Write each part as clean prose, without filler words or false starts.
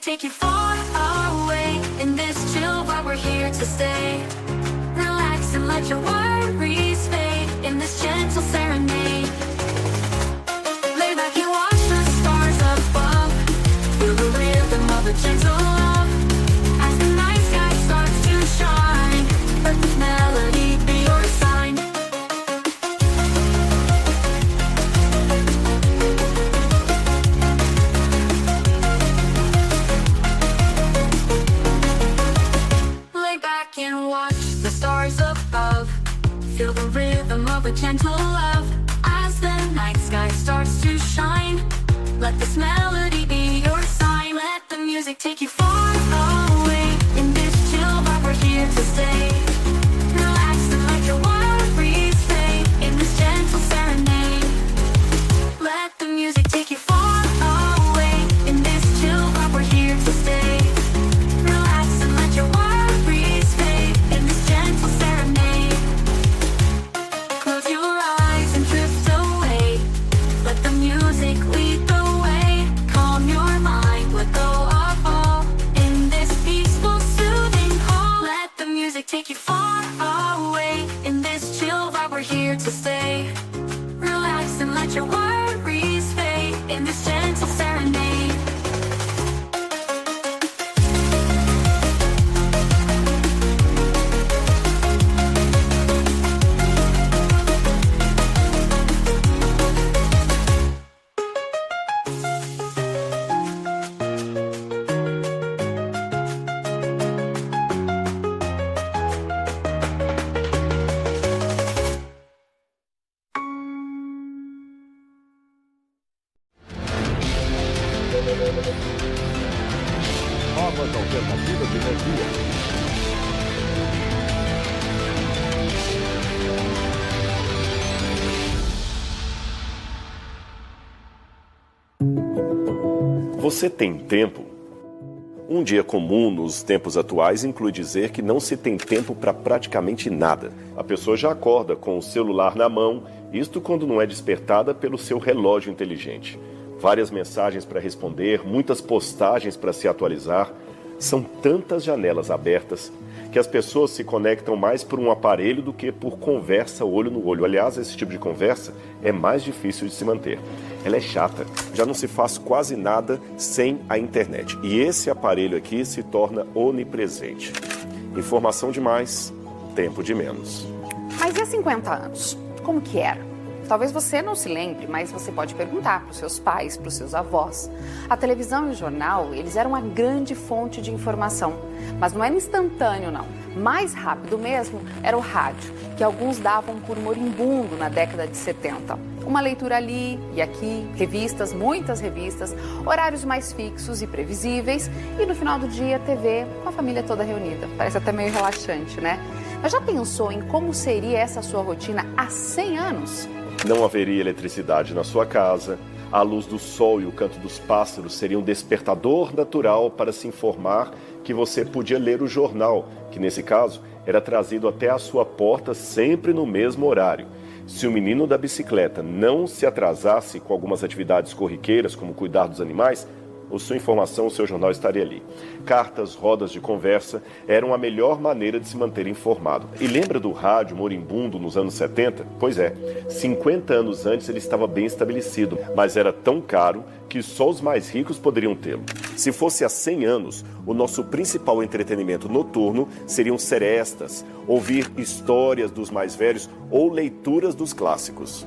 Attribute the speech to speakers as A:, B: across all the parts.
A: take you far away. In this chill vibe, we're here to stay. Relax and let your worries fade in this gentle serenade. Lay back and watch the stars above. Feel the rhythm of a gentle love. As the night sky starts to shine, let this melody be your sign. Lay back and watch the stars above. Feel the rhythm of a gentle love. As the night sky starts to shine, let this melody be your sign. Let the music take you far away. In this chill vibe, we're here to stay. Relax and let your worries fade in this gentle serenade. Let the music take you far away. In this chill vibe, we're here to stay. Relax and let your worries fade in this gentle serenade. Close your eyes and drift away. Let the music lead the way. Calm your mind, let go of all. In this peaceful, soothing call, let the music take you far away. In this chill vibe, we're here to stay. Relax and let your worries fade in this gentle serenade.
B: Novas alternativas de energia.
C: Você tem tempo? Um dia comum nos tempos atuais inclui dizer que não se tem tempo para praticamente nada. A pessoa já acorda com o celular na mão, isto quando não é despertada pelo seu relógio inteligente. Várias mensagens para responder, muitas postagens para se atualizar. São tantas janelas abertas que as pessoas se conectam mais por um aparelho do que por conversa olho no olho. Aliás, esse tipo de conversa é mais difícil de se manter. Ela é chata, já não se faz quase nada sem a internet. E esse aparelho aqui se torna onipresente. Informação demais, tempo de menos.
D: Mas e há 50 anos? Como que era? Talvez você não se lembre, mas você pode perguntar para os seus pais, para os seus avós. A televisão e o jornal, eles eram uma grande fonte de informação. Mas não era instantâneo, não. Mais rápido mesmo era o rádio, que alguns davam por moribundo na década de 70. Uma leitura ali e aqui, revistas, muitas revistas, horários mais fixos e previsíveis. E no final do dia, TV com a família toda reunida. Parece até meio relaxante, né? Mas já pensou em como seria essa sua rotina há 100 anos?
C: Não haveria eletricidade na sua casa, a luz do sol e o canto dos pássaros seriam um despertador natural para se informar que você podia ler o jornal, que nesse caso era trazido até a sua porta sempre no mesmo horário. Se o menino da bicicleta não se atrasasse com algumas atividades corriqueiras, como cuidar dos animais, a sua informação, o seu jornal estaria ali. Cartas, rodas de conversa eram a melhor maneira de se manter informado. E lembra do rádio moribundo nos anos 70? Pois é, 50 anos antes ele estava bem estabelecido, mas era tão caro que só os mais ricos poderiam tê-lo. Se fosse há 100 anos, o nosso principal entretenimento noturno seriam serestas, ouvir histórias dos mais velhos ou leituras dos clássicos.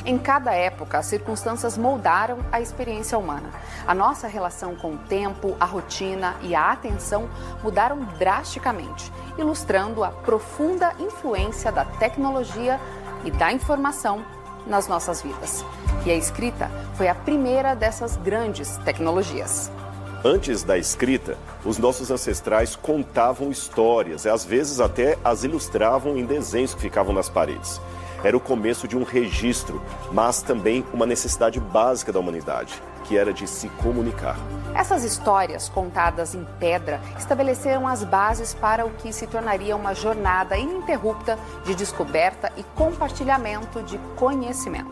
D: Em cada época, as circunstâncias moldaram a experiência humana. A nossa relação com o tempo, a rotina e a atenção mudaram drasticamente, ilustrando a profunda influência da tecnologia e da informação nas nossas vidas. E a escrita foi a primeira dessas grandes tecnologias.
C: Antes da escrita, os nossos ancestrais contavam histórias, e às vezes até as ilustravam em desenhos que ficavam nas paredes. Era o começo de um registro, mas também uma necessidade básica da humanidade, que era de se comunicar.
D: Essas histórias, contadas em pedra, estabeleceram as bases para o que se tornaria uma jornada ininterrupta de descoberta e compartilhamento de conhecimento.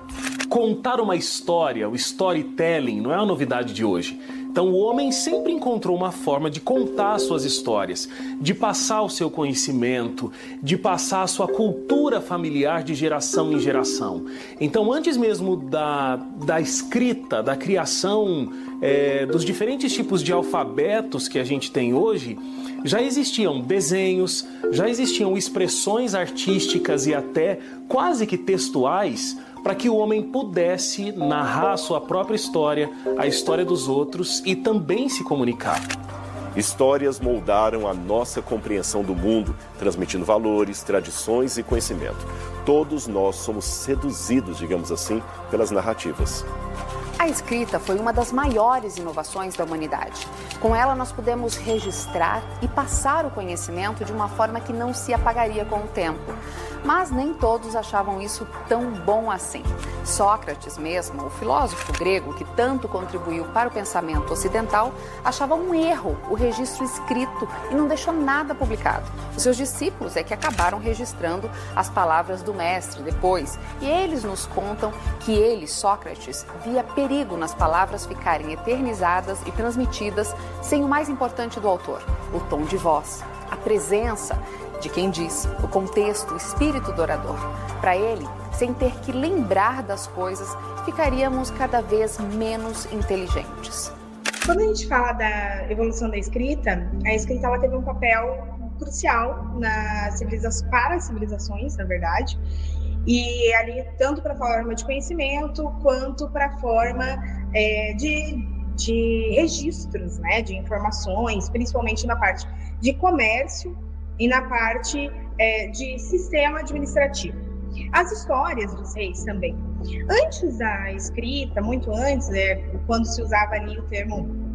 E: Contar uma história, o storytelling, não é uma novidade de hoje. Então o homem sempre encontrou uma forma de contar suas histórias, de passar o seu conhecimento, de passar a sua cultura familiar de geração em geração. Então antes mesmo da escrita, da criação dos diferentes tipos de alfabetos que a gente tem hoje, já existiam desenhos, já existiam expressões artísticas e até quase que textuais para que o homem pudesse narrar a sua própria história, a história dos outros e também se comunicar.
C: Histórias moldaram a nossa compreensão do mundo, transmitindo valores, tradições e conhecimento. Todos nós somos seduzidos, digamos assim, pelas narrativas.
D: A escrita foi uma das maiores inovações da humanidade. Com ela, nós pudemos registrar e passar o conhecimento de uma forma que não se apagaria com o tempo. Mas nem todos achavam isso tão bom assim. Sócrates mesmo, o filósofo grego que tanto contribuiu para o pensamento ocidental, achava um erro o registro escrito e não deixou nada publicado. Os seus discípulos é que acabaram registrando as palavras do mestre depois. E eles nos contam que ele, Sócrates, via perigo nas palavras ficarem eternizadas e transmitidas sem o mais importante do autor, o tom de voz, a presença de quem diz, o contexto, o espírito do orador. Para ele, sem ter que lembrar das coisas, ficaríamos cada vez menos inteligentes.
F: Quando a gente fala da evolução da escrita, a escrita ela teve um papel crucial para as civilizações, na verdade, e ali tanto para a forma de conhecimento quanto para a forma de registros, né, de informações, principalmente na parte de comércio e na parte de sistema administrativo. As histórias dos reis também. Antes da escrita, muito antes, quando se usava ali o termo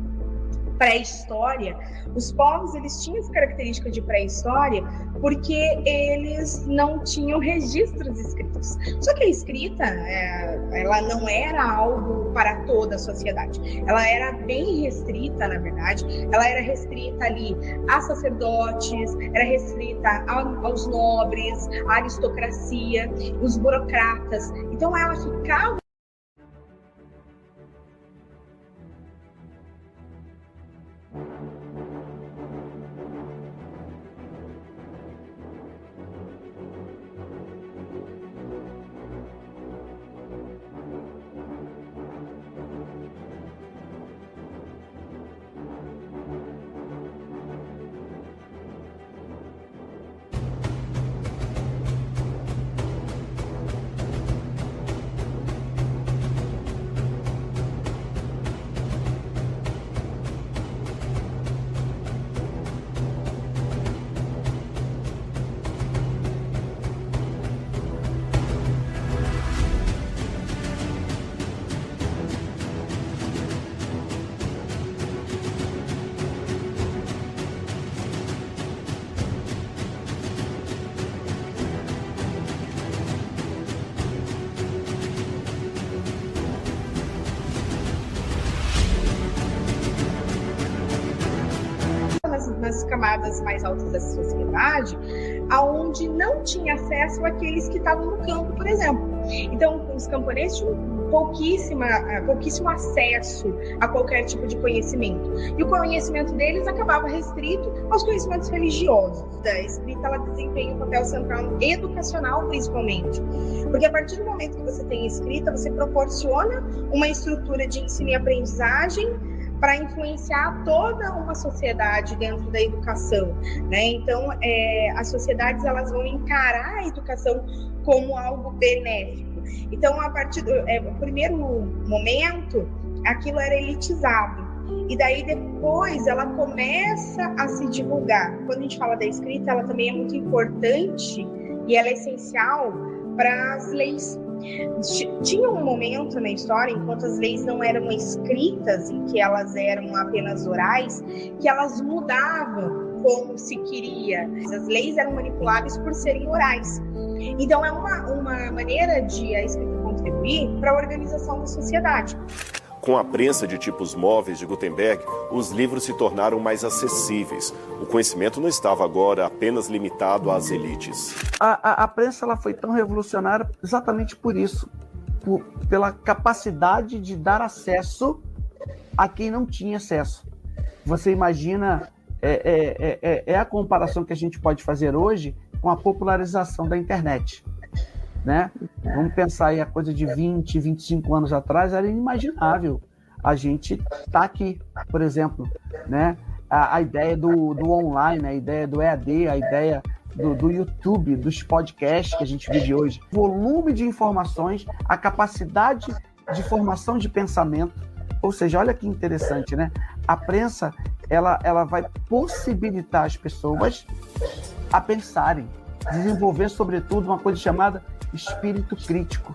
F: pré-história, os povos eles tinham essa característica de pré-história porque eles não tinham registros escritos. Só que a escrita, ela não era algo para toda a sociedade. Ela era bem restrita, na verdade. Ela era restrita ali a sacerdotes, era restrita aos nobres, à aristocracia, os burocratas. Então ela ficava nas camadas mais altas da sociedade, aonde não tinha acesso àqueles que estavam no campo, por exemplo. Então, os camponeses tinham pouquíssimo acesso a qualquer tipo de conhecimento. E o conhecimento deles acabava restrito aos conhecimentos religiosos. A escrita ela desempenha um papel central educacional, principalmente. Porque a partir do momento que você tem escrita, você proporciona uma estrutura de ensino e aprendizagem para influenciar toda uma sociedade dentro da educação, né? Então, as sociedades elas vão encarar a educação como algo benéfico. Então, a partir do primeiro momento, aquilo era elitizado. E daí, depois, ela começa a se divulgar. Quando a gente fala da escrita, ela também é muito importante e ela é essencial para as leis. Tinha um momento na história, enquanto as leis não eram escritas, em que elas eram apenas orais, que elas mudavam como se queria. As leis eram manipuláveis por serem orais. Então, é uma maneira de a escrita contribuir para a organização da sociedade.
C: Com a prensa de tipos móveis de Gutenberg, os livros se tornaram mais acessíveis. O conhecimento não estava agora apenas limitado às elites.
G: A prensa ela foi tão revolucionária exatamente por isso, pela capacidade de dar acesso a quem não tinha acesso. Você imagina, é a comparação que a gente pode fazer hoje com a popularização da internet, né? Vamos pensar aí a coisa de 20, 25 anos atrás, era inimaginável a gente tá aqui, por exemplo, né? A ideia do online, a ideia do EAD, a ideia do YouTube, dos podcasts que a gente vive hoje, o volume de informações, a capacidade de formação de pensamento, ou seja, olha que interessante, né? A prensa, ela vai possibilitar as pessoas a pensarem, desenvolver, sobretudo, uma coisa chamada espírito crítico.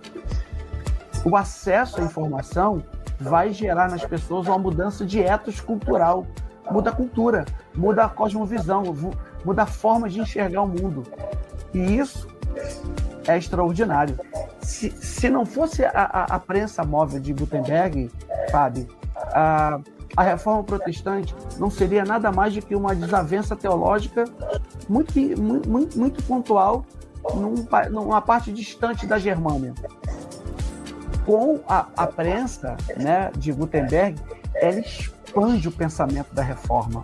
G: O acesso à informação vai gerar nas pessoas uma mudança de ethos cultural, muda a cultura, muda a cosmovisão, muda a forma de enxergar o mundo. E isso é extraordinário. Se não fosse a prensa móvel de Gutenberg, Fábio, a reforma protestante não seria nada mais do que uma desavença teológica muito pontual numa parte distante da Germânia. Com a prensa, né, de Gutenberg, ela expande o pensamento da reforma.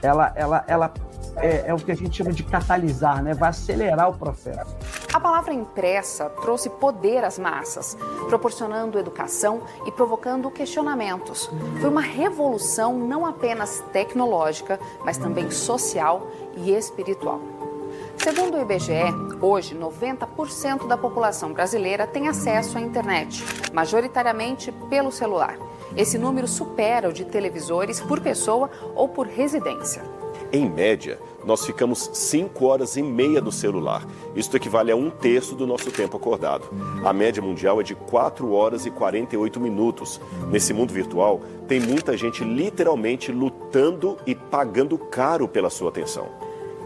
G: Ela é o que a gente chama de catalisar, né? Vai acelerar o processo.
D: A palavra impressa trouxe poder às massas, proporcionando educação e provocando questionamentos. Foi uma revolução não apenas tecnológica, mas também social e espiritual. Segundo o IBGE, hoje 90% da população brasileira tem acesso à internet, majoritariamente pelo celular. Esse número supera o de televisores por pessoa ou por residência.
C: Em média, nós ficamos 5 horas e meia no celular. Isso equivale a 1/3 do nosso tempo acordado. A média mundial é de 4 horas e 48 minutos. Nesse mundo virtual, tem muita gente literalmente lutando e pagando caro pela sua atenção.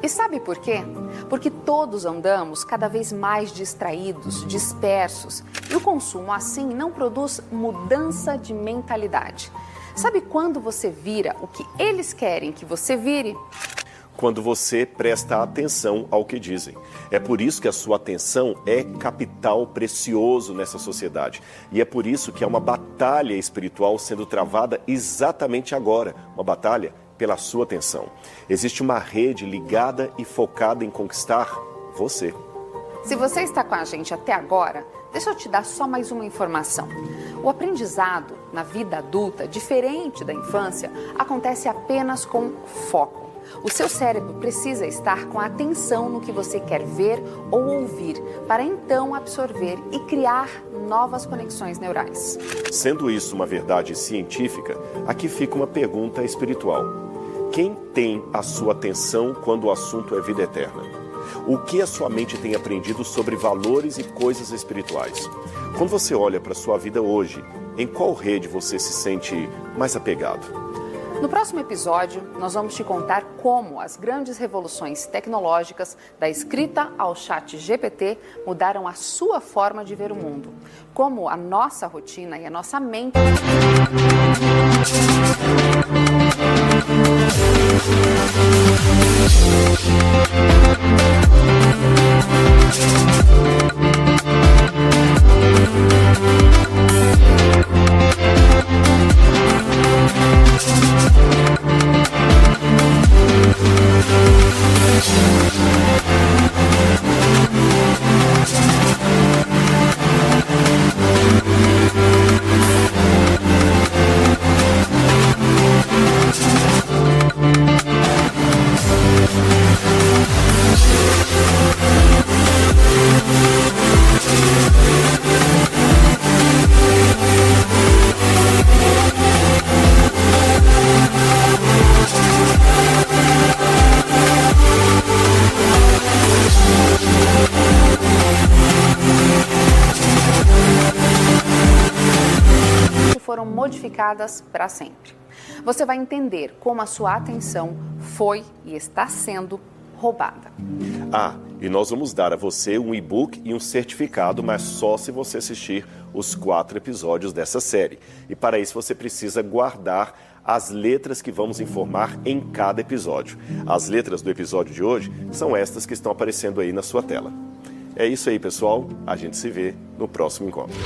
D: E sabe por quê? Porque todos andamos cada vez mais distraídos, dispersos. E o consumo assim não produz mudança de mentalidade. Sabe quando você vira o que eles querem que você vire?
C: Quando você presta atenção ao que dizem. É por isso que a sua atenção é capital precioso nessa sociedade. E é por isso que há uma batalha espiritual sendo travada exatamente agora. Uma batalha pela sua atenção. Existe uma rede ligada e focada em conquistar você.
D: Se você está com a gente até agora, deixa eu te dar só mais uma informação. O aprendizado na vida adulta, diferente da infância, acontece apenas com foco. O seu cérebro precisa estar com atenção no que você quer ver ou ouvir, para então absorver e criar novas conexões neurais.
C: Sendo isso uma verdade científica, aqui fica uma pergunta espiritual. Quem tem a sua atenção quando o assunto é vida eterna? O que a sua mente tem aprendido sobre valores e coisas espirituais? Quando você olha para a sua vida hoje, em qual rede você se sente mais apegado?
D: No próximo episódio, nós vamos te contar como as grandes revoluções tecnológicas, da escrita ao chat GPT, mudaram a sua forma de ver o mundo. Como a nossa rotina e a nossa mente... foram modificadas para sempre. Você vai entender como a sua atenção foi e está sendo roubada.
C: E nós vamos dar a você um e-book e um certificado, mas só se você assistir os 4 episódios dessa série. E para isso você precisa guardar as letras que vamos informar em cada episódio. As letras do episódio de hoje são estas que estão aparecendo aí na sua tela. É isso aí, pessoal. A gente se vê no próximo encontro.